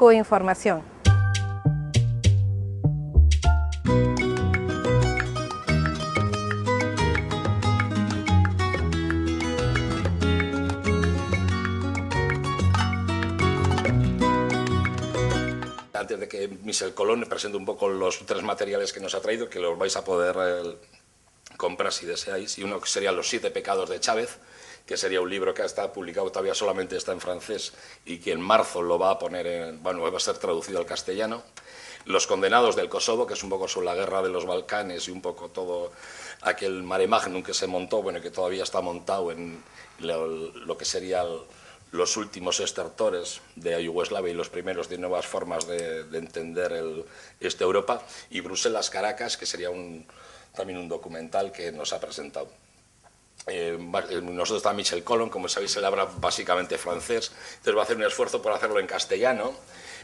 poco información. Antes de que Michel Colón presente un poco los tres materiales que nos ha traído, que los vais a poder comprar si deseáis, y uno que sería Los 7 pecados de Chávez, que sería un libro que está publicado, todavía solamente está en francés, y que en marzo lo va a poner, va a ser traducido al castellano. Los condenados del Kosovo, que es un poco sobre la guerra de los Balcanes y un poco todo aquel mare magnum que se montó, bueno, que todavía está montado en lo que sería los últimos estertores de Yugoslavia y los primeros de nuevas formas de entender esta Europa, y Bruselas-Caracas, que sería también un documental que nos ha presentado. Nosotros está Michel Colón, como sabéis, él habla básicamente francés, entonces va a hacer un esfuerzo por hacerlo en castellano,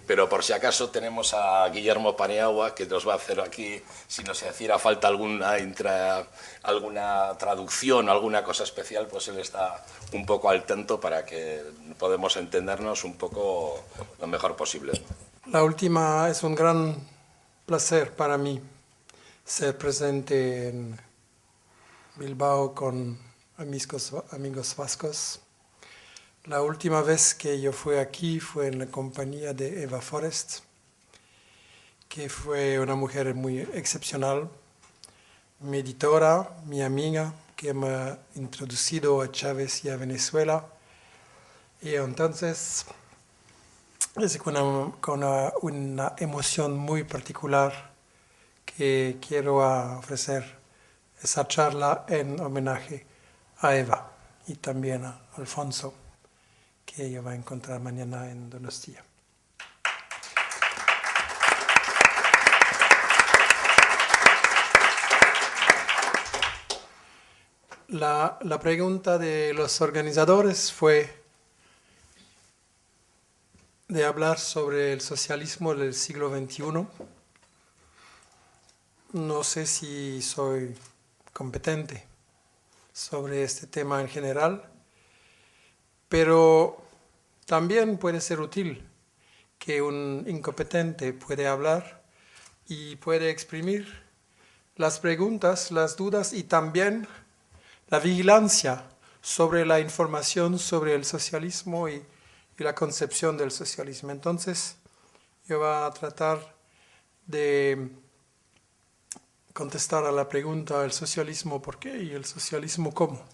pero por si acaso tenemos a Guillermo Paniagua, que nos va a hacer aquí, si nos hiciera falta alguna traducción, alguna cosa especial, pues él está un poco al tanto para que podamos entendernos un poco lo mejor posible. La última es un gran placer para mí ser presente en Bilbao con amigos vascos. La última vez que yo fui aquí fue en la compañía de Eva Forest, que fue una mujer muy excepcional, mi editora, mi amiga, que me ha introducido a Chávez y a Venezuela. Y entonces es con una emoción muy particular que quiero ofrecer esa charla en homenaje a Eva y también a Alfonso, que ella va a encontrar mañana en Donostia. La pregunta de los organizadores fue de hablar sobre el socialismo del siglo XXI. No sé si soy competente sobre este tema en general, pero también puede ser útil que un incompetente puede hablar y puede exprimir las preguntas, las dudas y también la vigilancia sobre la información sobre el socialismo y la concepción del socialismo. Entonces, yo voy a tratar de contestar a la pregunta ¿el socialismo por qué? Y el socialismo ¿cómo?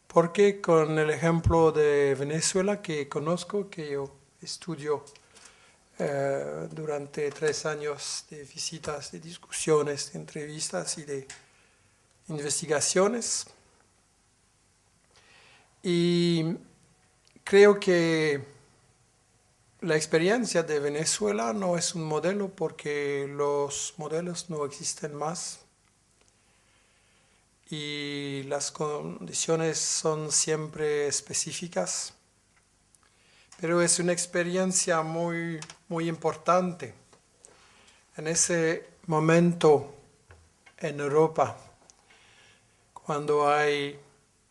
Porque con el ejemplo de Venezuela que conozco, que yo estudio durante 3 años de visitas, de discusiones, de entrevistas y de investigaciones. Y creo que la experiencia de Venezuela no es un modelo porque los modelos no existen más y las condiciones son siempre específicas, pero es una experiencia muy, muy importante. En ese momento en Europa, cuando hay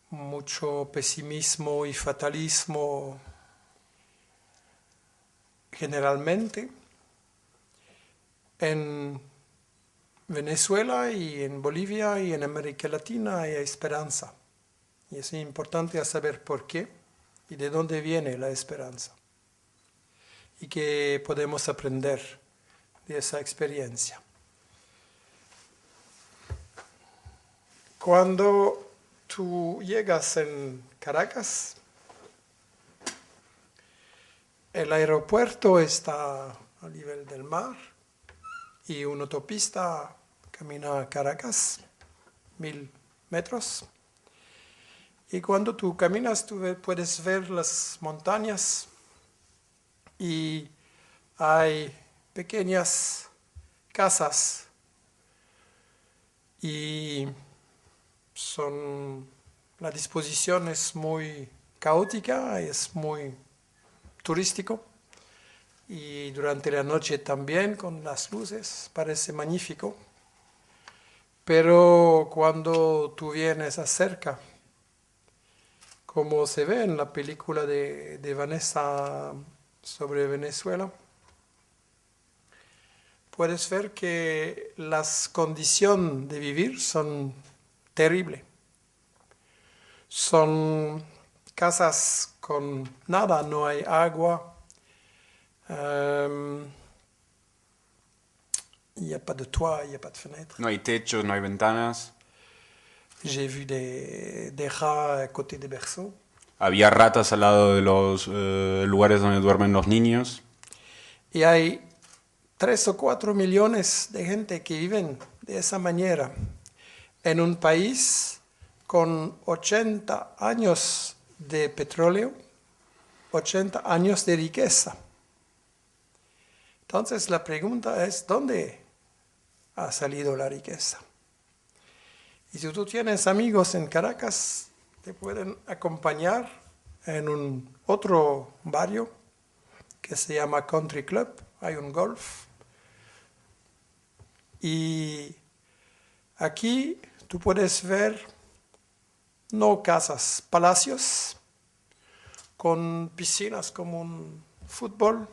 mucho pesimismo y fatalismo generalmente, en Venezuela y en Bolivia y en América Latina hay esperanza. Y es importante saber por qué y de dónde viene la esperanza. Y qué podemos aprender de esa experiencia. Cuando tú llegas en Caracas, el aeropuerto está a nivel del mar y una autopista camina a Caracas, 1000 metros. Y cuando tú caminas, tú puedes ver las montañas y hay pequeñas casas y la disposición es muy caótica, es muy turístico y durante la noche también con las luces parece magnífico, pero cuando tú vienes acerca, como se ve en la película de Vanessa sobre Venezuela, puedes ver que las condiciones de vivir son terribles. Son casas con nada, no hay agua, il n'y a pas de toit, il n'y a pas de fenêtre. No hay techos, no hay ventanas. J'ai vu des rats à côté des berceaux. Había ratas al lado de los lugares donde duermen los niños. Y hay 3 o 4 millones de gente que viven de esa manera en un país con 80 años de petróleo, 80 años de riqueza. Entonces la pregunta es, ¿dónde ha salido la riqueza? Y si tú tienes amigos en Caracas, te pueden acompañar en un otro barrio que se llama Country Club, hay un golf. Y aquí tú puedes ver no casas, palacios con piscinas como un fútbol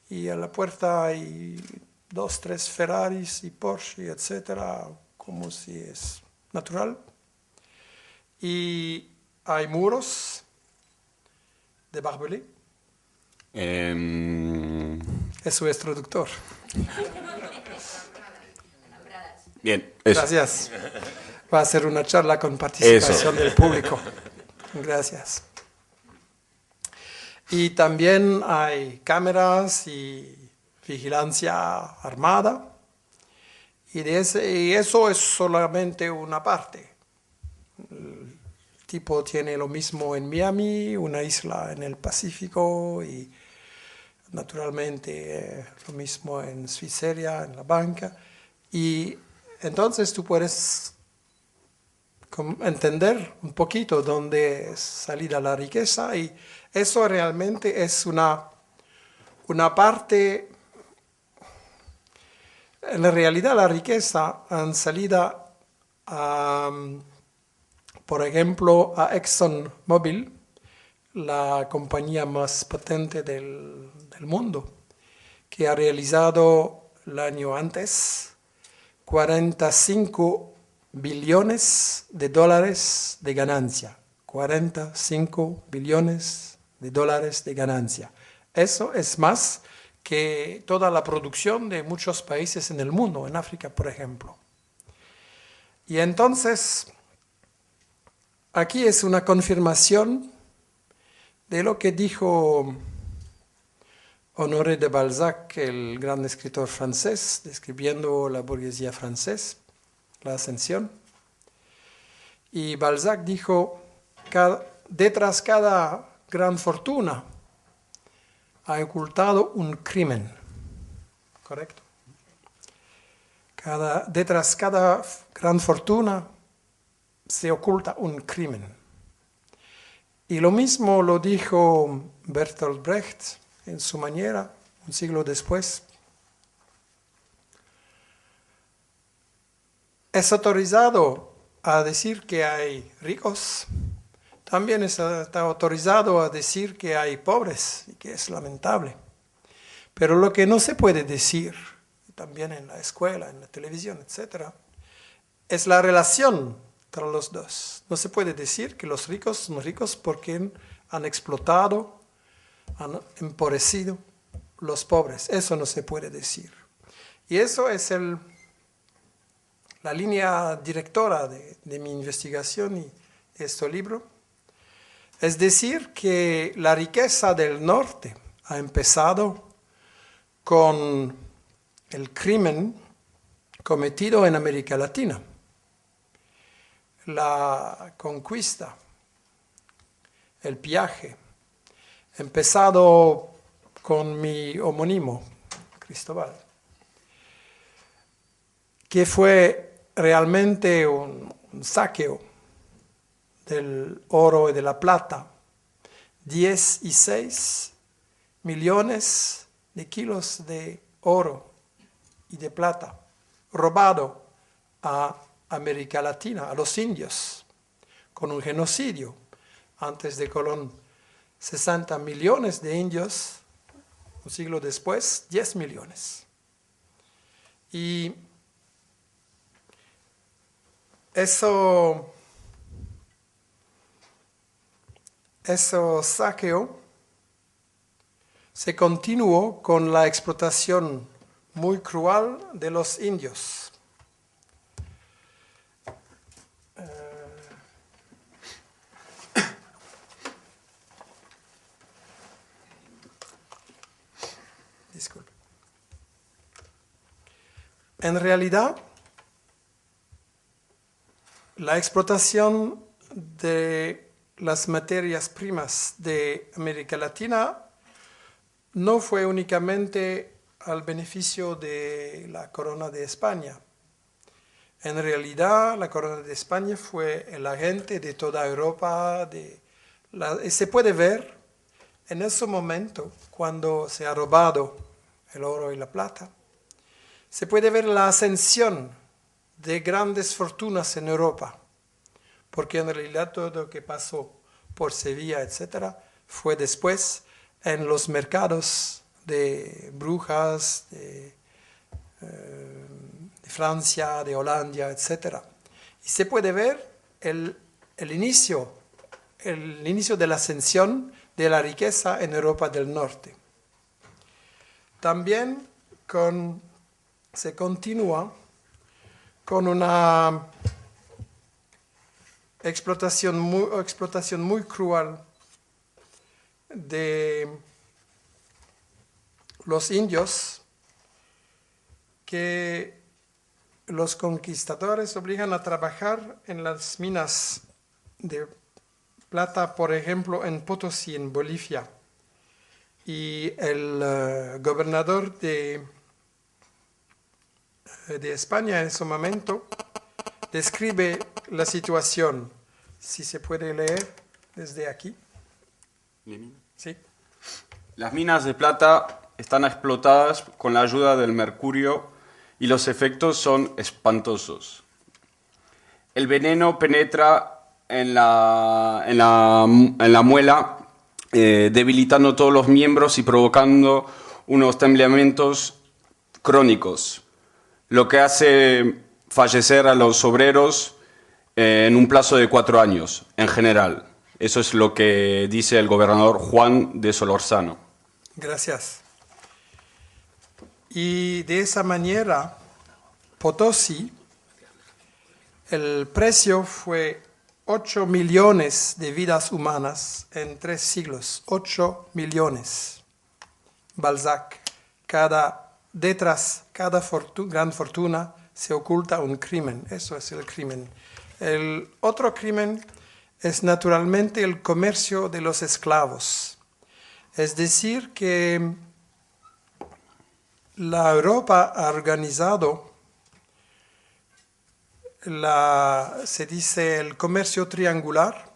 y a la puerta hay 2, 3 Ferraris y Porsche, etcétera, como si es natural. Y hay muros de barbelé. Eso es traductor. Bien, eso. Gracias. Va a ser una charla con participación del público. Gracias. Y también hay cámaras y vigilancia armada. Y eso es solamente una parte. El tipo tiene lo mismo en Miami, una isla en el Pacífico, y naturalmente lo mismo en Suiza, en la banca. Y entonces tú puedes entender un poquito dónde es salida la riqueza, y eso realmente es una parte. En la realidad la riqueza han salido por ejemplo, a ExxonMobil, la compañía más potente del mundo, que ha realizado el año antes 45 billones de dólares de ganancia. 45 billones de dólares de ganancia. Eso es más que toda la producción de muchos países en el mundo, en África, por ejemplo. Y entonces, aquí es una confirmación de lo que dijo Honoré de Balzac, el gran escritor francés, describiendo la burguesía francesa, la ascensión. Y Balzac dijo, detrás cada gran fortuna ha ocultado un crimen. ¿Correcto? Detrás cada gran fortuna se oculta un crimen. Y lo mismo lo dijo Bertolt Brecht en su manera, un siglo después. Es autorizado a decir que hay ricos, también está autorizado a decir que hay pobres, y que es lamentable. Pero lo que no se puede decir, también en la escuela, en la televisión, etc., es la relación entre los dos. No se puede decir que los ricos son ricos porque han explotado, han empobrecido los pobres. Eso no se puede decir. Y eso es la línea directora de mi investigación y de este libro. Es decir, que la riqueza del norte ha empezado con el crimen cometido en América Latina. La conquista, el pillaje, empezado con mi homónimo, Cristóbal, que fue realmente un saqueo del oro y de la plata, 16 millones de kilos de oro y de plata, robado a América Latina, a los indios, con un genocidio. Antes de Colón, 60 millones de indios un siglo después, 10 millones. Y eso saqueo se continuó con la explotación muy cruel de los indios. Disculpe. En realidad, la explotación de las materias primas de América Latina no fue únicamente al beneficio de la corona de España. En realidad, la corona de España fue el agente de toda Europa. Y se puede ver en ese momento, cuando se ha robado el oro y la plata, se puede ver la ascensión de grandes fortunas en Europa, porque en realidad todo lo que pasó por Sevilla, etc., fue después en los mercados de Brujas, de Francia, de Holanda, etc. Y se puede ver el inicio de la ascensión de la riqueza en Europa del Norte. También se continúa con una explotación muy cruel de los indios, que los conquistadores obligan a trabajar en las minas de plata, por ejemplo, en Potosí, en Bolivia. Y el gobernador de España en ese momento describe la situación. Si se puede leer desde aquí. Sí. Las minas de plata están explotadas con la ayuda del mercurio y los efectos son espantosos. El veneno penetra en la muela, debilitando todos los miembros y provocando unos temblamientos crónicos, lo que hace fallecer a los obreros en un plazo de 4 años, en general. Eso es lo que dice el gobernador Juan de Solórzano. Gracias. Y de esa manera, Potosí, el precio fue 8 millones de vidas humanas en 3 siglos. 8 millones. Balzac. Detrás cada gran fortuna se oculta un crimen. Eso es el crimen. El otro crimen es naturalmente el comercio de los esclavos. Es decir, que la Europa ha organizado se dice el comercio triangular,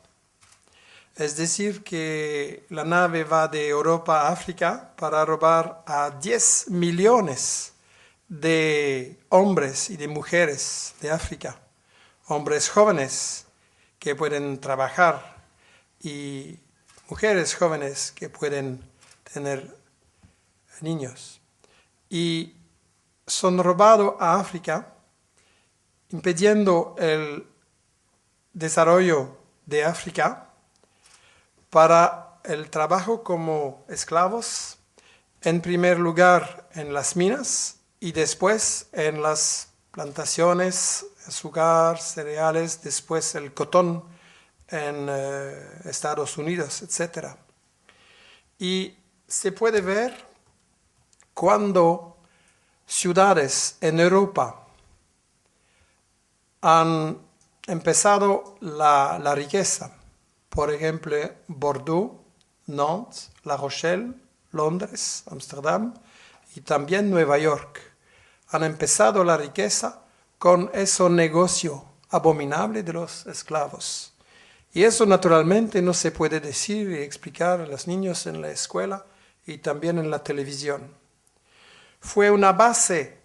es decir, que la nave va de Europa a África para robar a 10 millones de hombres y de mujeres de África, hombres jóvenes que pueden trabajar y mujeres jóvenes que pueden tener niños. Y son robados a África, impidiendo el desarrollo de África para el trabajo como esclavos, en primer lugar en las minas y después en las plantaciones, azúcar, cereales, después el cotón en Estados Unidos, etc. Y se puede ver cuando ciudades en Europa han empezado la riqueza. Por ejemplo, Bordeaux, Nantes, La Rochelle, Londres, Ámsterdam y también Nueva York. Han empezado la riqueza con ese negocio abominable de los esclavos. Y eso naturalmente no se puede decir y explicar a los niños en la escuela y también en la televisión. Fue una base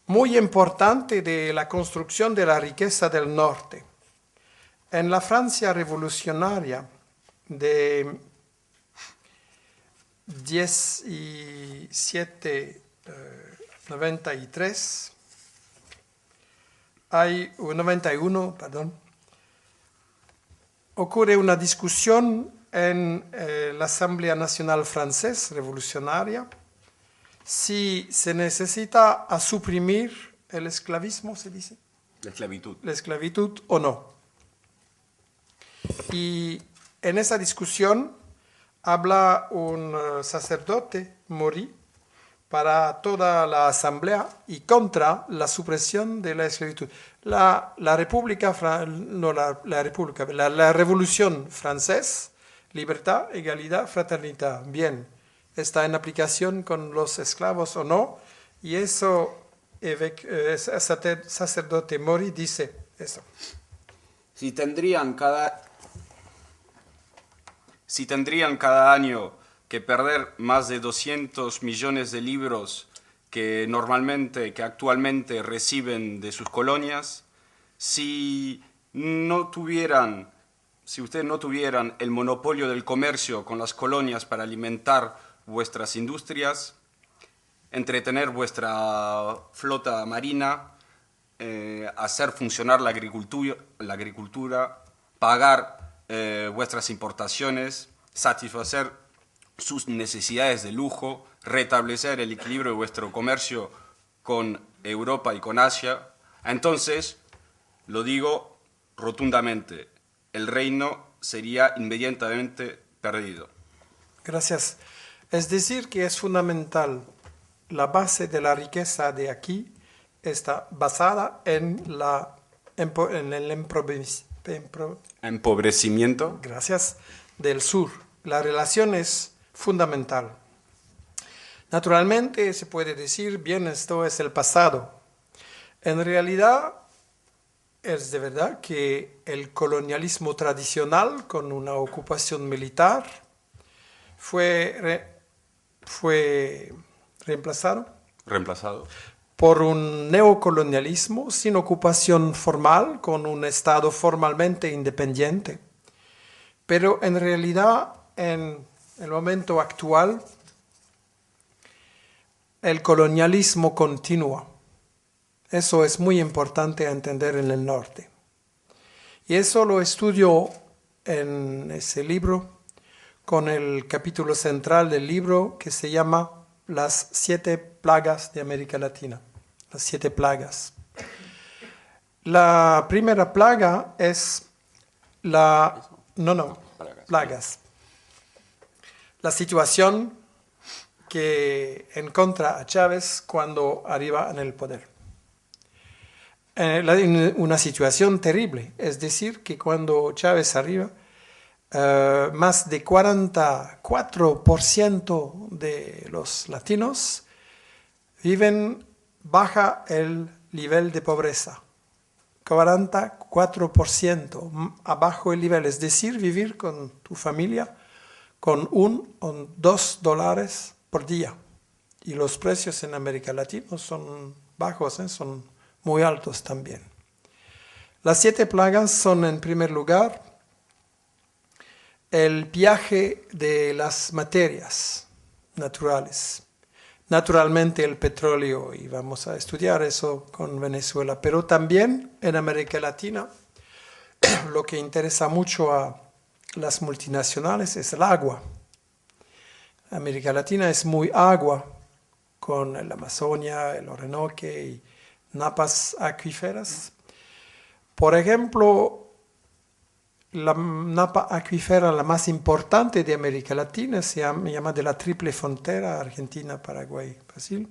muy importante de la construcción de la riqueza del norte. En la Francia revolucionaria de 10 y 93, hay 91, perdón, ocurre una discusión en la Asamblea Nacional Francesa Revolucionaria si se necesita a suprimir el esclavismo, se dice. La esclavitud o no. Y en esa discusión habla un sacerdote, Maury, para toda la asamblea y contra la supresión de la esclavitud. La Revolución Francesa, libertad, igualdad, fraternidad. Bien, está en aplicación con los esclavos o no, y eso, el sacerdote Maury dice eso. Si tendrían cada año que perder más de 200 millones de libros que actualmente reciben de sus colonias, si ustedes no tuvieran el monopolio del comercio con las colonias para alimentar vuestras industrias, entretener vuestra flota marina, hacer funcionar la agricultura, pagar vuestras importaciones, satisfacer sus necesidades de lujo, restablecer el equilibrio de vuestro comercio con Europa y con Asia, entonces, lo digo rotundamente, el reino sería inmediatamente perdido. Gracias. Es decir, que es fundamental, la base de la riqueza de aquí está basada en el empobrecimiento. Gracias, del sur. La relación es fundamental. Naturalmente se puede decir, bien, esto es el pasado. En realidad, es de verdad que el colonialismo tradicional, con una ocupación militar, fue reemplazado por un neocolonialismo sin ocupación formal, con un Estado formalmente independiente. Pero en realidad, en el momento actual, el colonialismo continúa. Eso es muy importante entender en el norte. Y eso lo estudio en ese libro, con el capítulo central del libro que se llama Las 7 plagas de América Latina. Las 7 plagas. La primera plaga es plagas. La situación que encuentra a Chávez cuando arriba en el poder. Una situación terrible, es decir, que cuando Chávez arriba, más de 44% de los latinos viven baja el nivel de pobreza. 44% abajo el nivel, es decir, vivir con tu familia con $1 o $2 por día. Y los precios en América Latina son bajos, son muy altos también. Las 7 plagas son, en primer lugar, el viaje de las materias naturales. Naturalmente el petróleo, y vamos a estudiar eso con Venezuela, pero también en América Latina lo que interesa mucho a las multinacionales es el agua. América Latina es muy agua, con el Amazonia, el Orinoco y napas acuíferas. Por ejemplo, la napa acuífera la más importante de América Latina se llama de la triple frontera, Argentina, Paraguay, Brasil.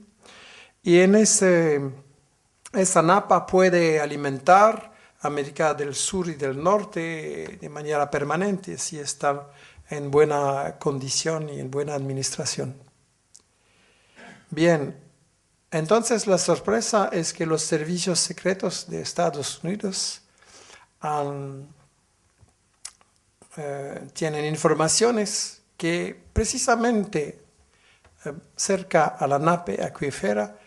Y en esa napa puede alimentar América del Sur y del Norte de manera permanente, si está en buena condición y en buena administración. Bien, entonces la sorpresa es que los servicios secretos de Estados Unidos tienen informaciones que precisamente cerca a la napa acuífera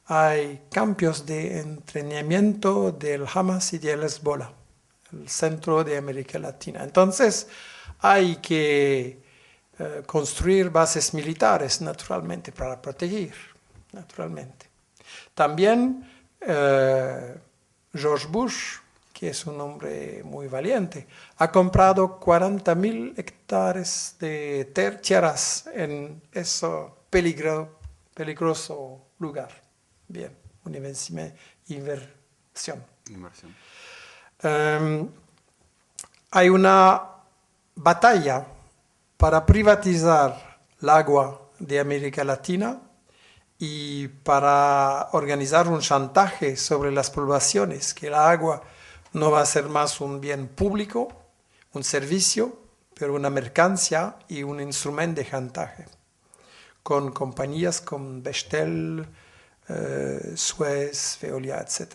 hay campos de entrenamiento del Hamas y del Hezbollah, el centro de América Latina. Entonces hay que construir bases militares, naturalmente, para proteger, naturalmente. También George Bush, que es un hombre muy valiente, ha comprado 40.000 hectáreas de tierras en ese peligroso lugar. Bien, una inversión. Hay una batalla para privatizar el agua de América Latina y para organizar un chantaje sobre las poblaciones, que el agua no va a ser más un bien público, un servicio, pero una mercancía y un instrumento de chantaje, con compañías como Bechtel, Suez, Veolia, etc.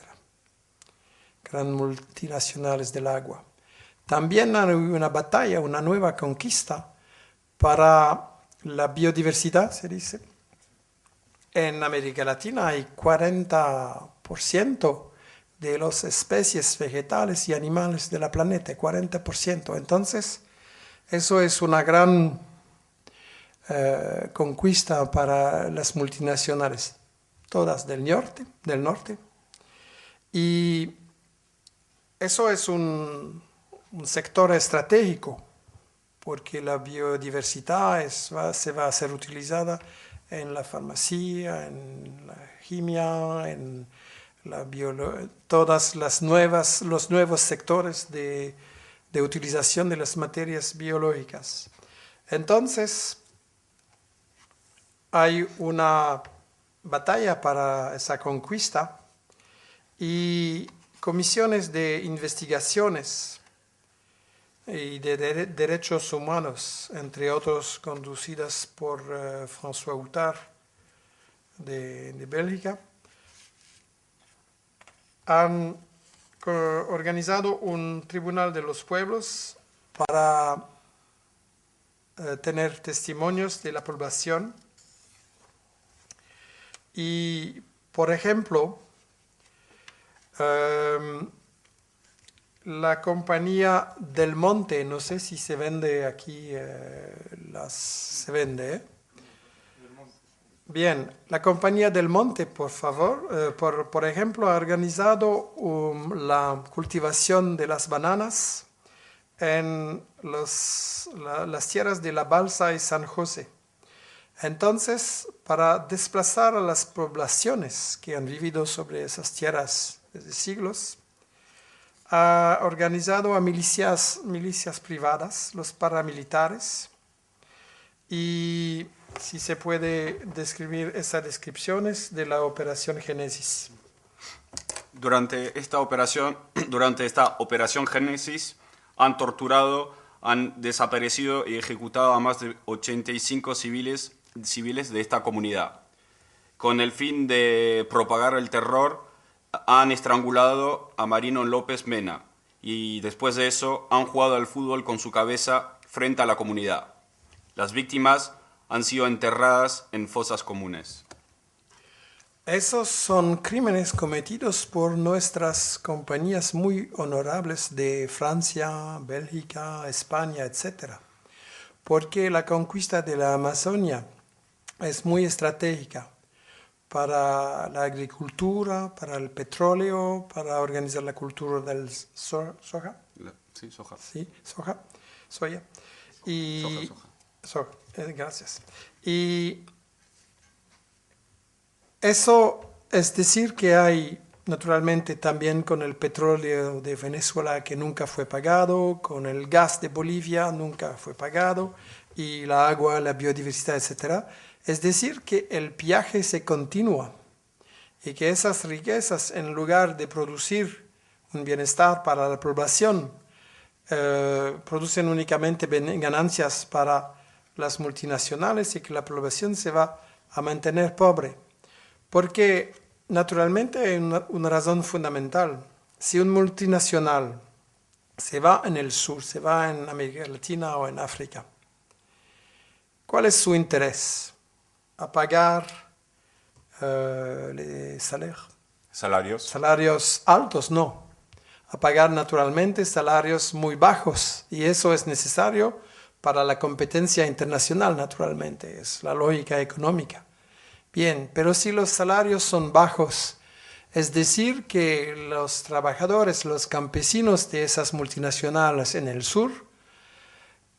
Gran multinacionales del agua. También hay una batalla, una nueva conquista para la biodiversidad, se dice. En América Latina hay 40% de las especies vegetales y animales del planeta, 40%. Entonces, eso es una gran conquista para las multinacionales, todas del norte. Y eso es un sector estratégico, porque la biodiversidad se va a ser utilizada en la farmacia, en la química, en todas los nuevos sectores de utilización de las materias biológicas. Entonces, hay una batalla para esa conquista y comisiones de investigaciones y de derechos humanos, entre otros conducidas por François Huttard de Bélgica, han organizado un tribunal de los pueblos para tener testimonios de la población. Y, por ejemplo, la compañía Del Monte, no sé si se vende aquí, se vende, Bien, la compañía Del Monte, por favor, por ejemplo, ha organizado la cultivación de las bananas en las tierras de La Balsa y San José. Entonces, para desplazar a las poblaciones que han vivido sobre esas tierras desde siglos, ha organizado a milicias privadas, los paramilitares, y si se puede describir esas descripciones de la Operación Génesis. Durante esta operación Génesis, han torturado, han desaparecido y ejecutado a más de 85 civiles de esta comunidad. Con el fin de propagar el terror, han estrangulado a Marino López Mena y después de eso han jugado al fútbol con su cabeza frente a la comunidad. Las víctimas han sido enterradas en fosas comunes. Esos son crímenes cometidos por nuestras compañías muy honorables de Francia, Bélgica, España, etc. Porque la conquista de la Amazonia es muy estratégica para la agricultura, para el petróleo, para organizar la cultura del soja. Sí, soja. Sí, soya. Y soja. Gracias. Y eso es decir que hay, naturalmente, también con el petróleo de Venezuela que nunca fue pagado, con el gas de Bolivia nunca fue pagado, y el agua, la biodiversidad, etc. Es decir que el pillaje se continúa y que esas riquezas, en lugar de producir un bienestar para la población, producen únicamente ganancias para las multinacionales y que la población se va a mantener pobre. Porque, naturalmente, hay una razón fundamental. Si un multinacional se va en el sur, se va en América Latina o en África, ¿cuál es su interés? ¿A pagar salarios altos? No. A pagar naturalmente salarios muy bajos. Y eso es necesario para la competencia internacional, naturalmente, es la lógica económica. Bien, pero si los salarios son bajos, es decir, que los trabajadores, los campesinos de esas multinacionales en el sur,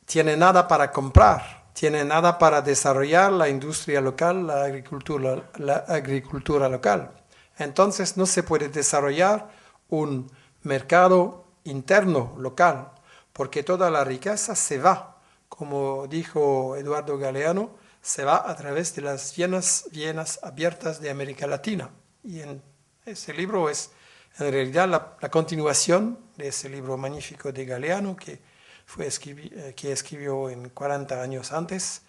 tienen nada para comprar, tienen nada para desarrollar la industria local, la agricultura local. Entonces no se puede desarrollar un mercado interno local, porque toda la riqueza se va, como dijo Eduardo Galeano, se va a través de las Vienas abiertas de América Latina. Y ese libro es en realidad la continuación de ese libro magnífico de Galeano que escribió en 40 años antes.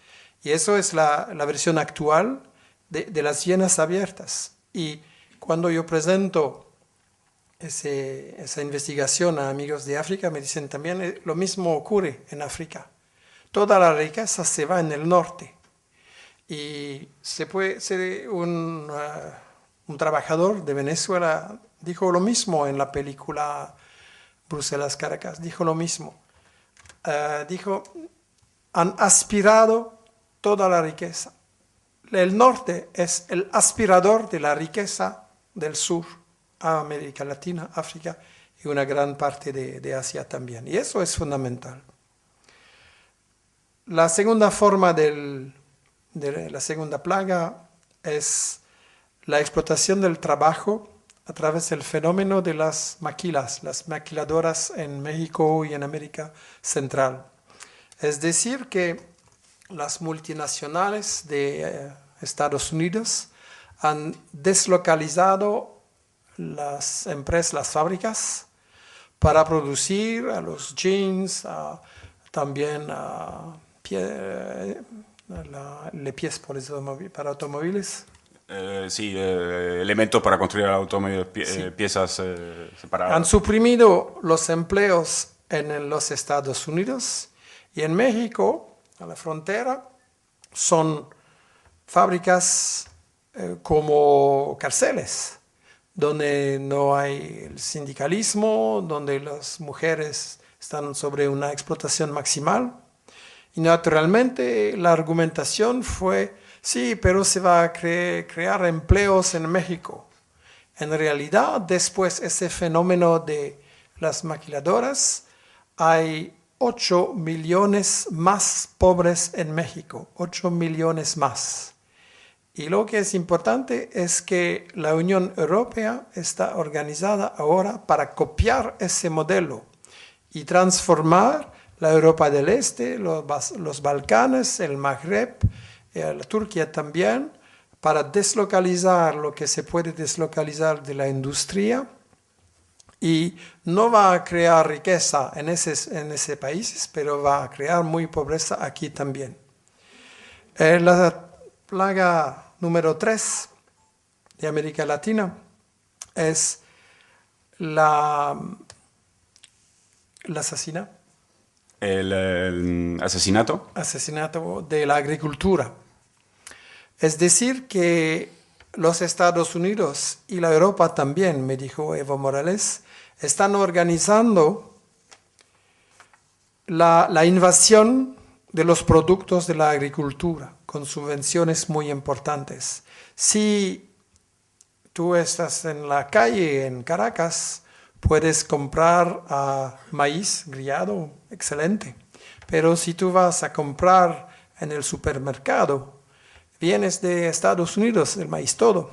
Y eso es la versión actual de las Vienas abiertas. Y cuando yo presento esa investigación a amigos de África, me dicen también lo mismo ocurre en África. Toda la riqueza se va en el norte. Y un trabajador de Venezuela dijo lo mismo en la película Bruselas-Caracas, dijo lo mismo. Dijo, han aspirado toda la riqueza. El norte es el aspirador de la riqueza del sur, a América Latina, África y una gran parte de Asia también. Y eso es fundamental. La segunda forma de la segunda plaga es la explotación del trabajo a través del fenómeno de las maquilas, las maquiladoras en México y en América Central. Es decir, que las multinacionales de Estados Unidos han deslocalizado las empresas, las fábricas, para producir los jeans, también piezas para automóviles. Elementos para construir automóviles, piezas separadas. Han suprimido los empleos en los Estados Unidos y en México, a la frontera, son fábricas como cárceles, donde no hay el sindicalismo, donde las mujeres están sobre una explotación maximal. Y naturalmente la argumentación fue, sí, pero se va a crear empleos en México. En realidad, después ese fenómeno de las maquiladoras, hay 8 millones más pobres en México, 8 millones más. Y lo que es importante es que la Unión Europea está organizada ahora para copiar ese modelo y transformar la Europa del Este, los Balcanes, el Magreb, la Turquía también, para deslocalizar lo que se puede deslocalizar de la industria y no va a crear riqueza en ese países, pero va a crear muy pobreza aquí también. La plaga número 3 de América Latina es el asesinato. Asesinato de la agricultura. Es decir, que los Estados Unidos y la Europa también, me dijo Evo Morales, están organizando la invasión de los productos de la agricultura con subvenciones muy importantes. Si tú estás en la calle en Caracas, puedes comprar maíz grillado, excelente. Pero si tú vas a comprar en el supermercado, vienes de Estados Unidos, el maíz todo.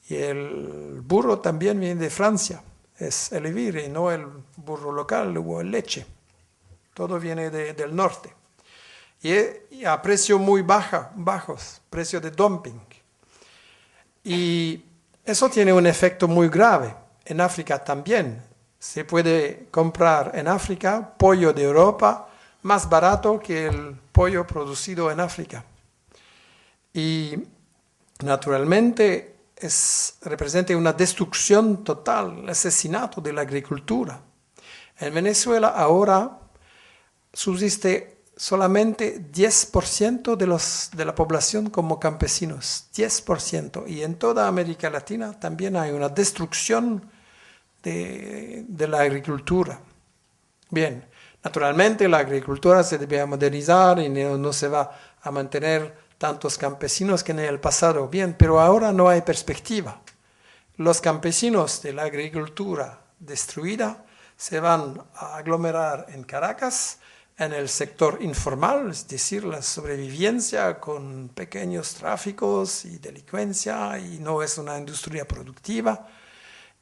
Y el burro también viene de Francia, es el Evire, no el burro local o el leche. Todo viene del norte. Y a precio muy bajos, precio de dumping. Y eso tiene un efecto muy grave. En África también. Se puede comprar en África pollo de Europa más barato que el pollo producido en África. Y naturalmente representa una destrucción total, el asesinato de la agricultura. En Venezuela ahora subsiste solamente 10% de la población como campesinos, 10%. Y en toda América Latina también hay una destrucción de la agricultura. Bien, Naturalmente la agricultura se debe modernizar y no se va a mantener tantos campesinos que en el pasado. Bien, pero ahora no hay perspectiva. Los campesinos de la agricultura destruida se van a aglomerar en Caracas, en el sector informal, es decir, la sobrevivencia con pequeños tráficos y delincuencia, y no es una industria productiva.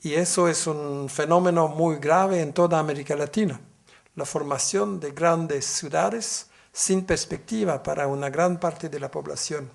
Y eso es un fenómeno muy grave en toda América Latina. La formación de grandes ciudades sin perspectiva para una gran parte de la población.